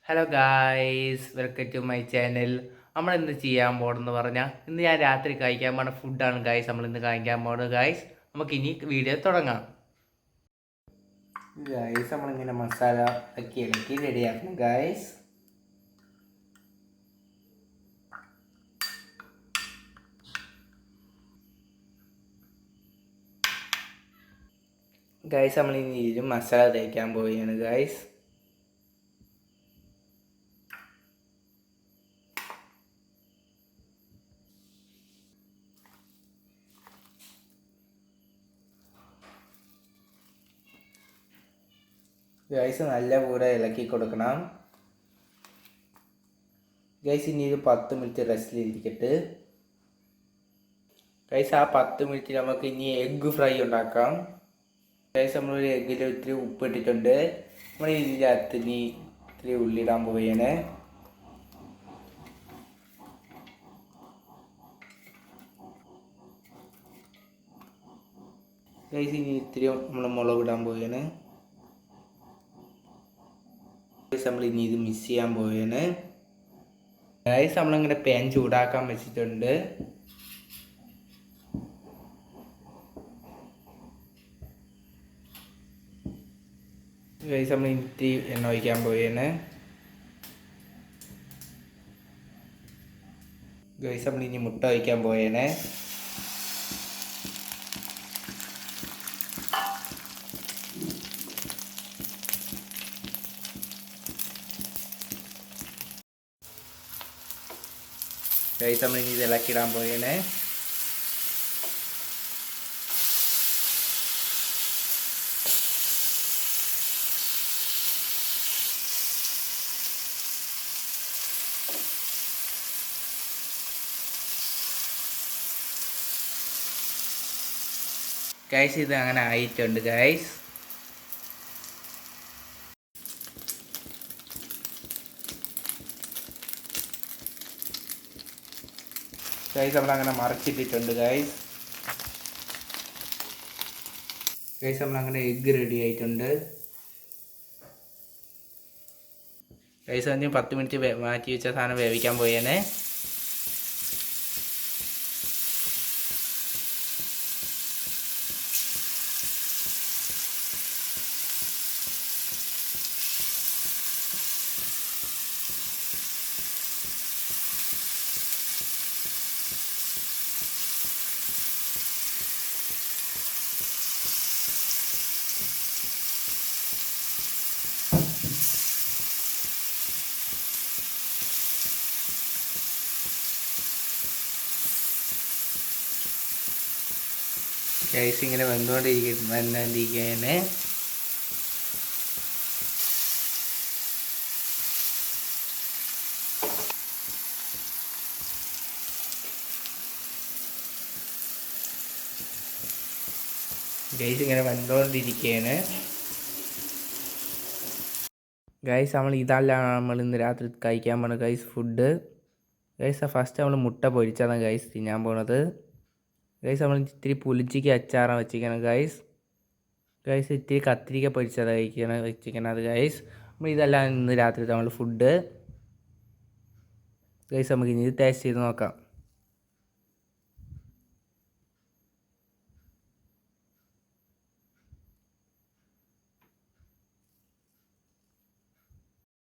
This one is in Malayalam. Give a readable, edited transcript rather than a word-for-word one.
Hello guys, welcome to my channel. നമ്മൾ ഇന്ന് ചെയ്യാൻ പോകണമെന്ന് പറഞ്ഞാൽ ഇന്ന് ഞാൻ രാത്രി കഴിക്കാൻ പോണ ഫുഡാണ് ഗായ്സ്. നമ്മൾ ഇന്ന് കഴിക്കാൻ പോകുന്നത് ഗായ്സ്. നമുക്ക് ഇനി വീഡിയോ തുടങ്ങാം. ഗായ്സ്, നമ്മളിങ്ങനെ മസാല ഒക്കെ ഇളക്കി റെഡിയാക്കണം ഗായ്സ്. ഗായ്സ്, നമ്മളിനി ഇതിലും മസാല തേക്കാൻ പോവുകയാണ് ഗായ്സ്. ഗൈസ്, നല്ല പോലെ ഇളക്കി കൊടുക്കണം ഗൈസ്. ഇനി ഒരു 10 മിനിറ്റ് റെസ്റ്റിലിരിക്കട്ടെ ഗൈസ്. ആ 10 മിനിറ്റ് നമുക്ക് ഇനി എഗ്ഗ് ഫ്രൈ ഉണ്ടാക്കാം ഗൈസ്. നമ്മളൊരു എഗ്ഗിൽ ഇത്തിരി ഉപ്പ് ഇട്ടിട്ടുണ്ട്. നമ്മൾ ഇതിനകത്ത് ഇനി ഇത്തിരി ഉള്ളിടാൻ പോവുകയാണ് ഗൈസ്. ഇനി ഇത്തിരി നമ്മൾ മുളക് ഇടാൻ പോവുകയാണ് ഗൈസ്. നമ്മൾ ഇനി ഇത് മിക്സ് ചെയ്യാൻ പോവുകയാണ് ഗൈസ്. നമ്മളിങ്ങനെ പാൻ ചൂടാക്കാൻ വെച്ചിട്ടുണ്ട് ഗൈസ്. നമ്മൾ ഇത്തിരി എണ്ണ ഒഴിക്കാൻ പോവുകയാണ് ഗൈസ്. നമ്മൾ ഇനി മുട്ട ഒഴിക്കാൻ പോവുകയാണ് ഗൈസ്. നമ്മൾ ഇനി ഇത് ഇളക്കിടാൻ പോവുകയാണ് ഗൈസ്. ഇത് അങ്ങനെ ആയിട്ടുണ്ട് ഗൈസ്. ഗൈസ്, നമ്മളങ്ങനെ മറച്ചിട്ടിട്ടുണ്ട് ഗൈസ്. ഗൈസ്, നമ്മളങ്ങനെ എഗ്ഗ് റെഡി ആയിട്ടുണ്ട് ഗൈസ്. അതിന് 10 മിനിറ്റ് മാറ്റി വെച്ച സാധനം വേവിക്കാൻ പോയേനെ ഗൈസ്. ഇങ്ങനെ വന്നുകൊണ്ടിരിക്കുകയാണ് ഗൈസ്. ഇങ്ങനെ വന്നുകൊണ്ടിരിക്കുകയാണ് ഗൈസ്. നമ്മൾ ഇതല്ല നമ്മൾ ഇന്ന് രാത്രി കഴിക്കാൻ പോണ ഗൈസ് ഫുഡ് ഗൈസ്. ഫസ്റ്റ് നമ്മൾ മുട്ട പൊരിച്ചതാണ് ഗൈസ് തിന്നാൻ പോണത് ഗൈസ്. നമ്മൾ ഇത്തിരി പുളിച്ചിക്ക് അച്ചാറാണ് വെച്ചിരിക്കണം ഗൈസ്. ഗൈസ്, ഇത്തിരി കത്തിരിക്ക പൊരിച്ചത് വെച്ചിരിക്കണത് ഗൈസ്. നമ്മൾ ഇതെല്ലാം ഇന്ന് രാത്രി നമ്മൾ ഫുഡ് ഗൈസ്. നമുക്ക് ഇനി ഇത് ടേസ്റ്റ് ചെയ്ത് നോക്കാം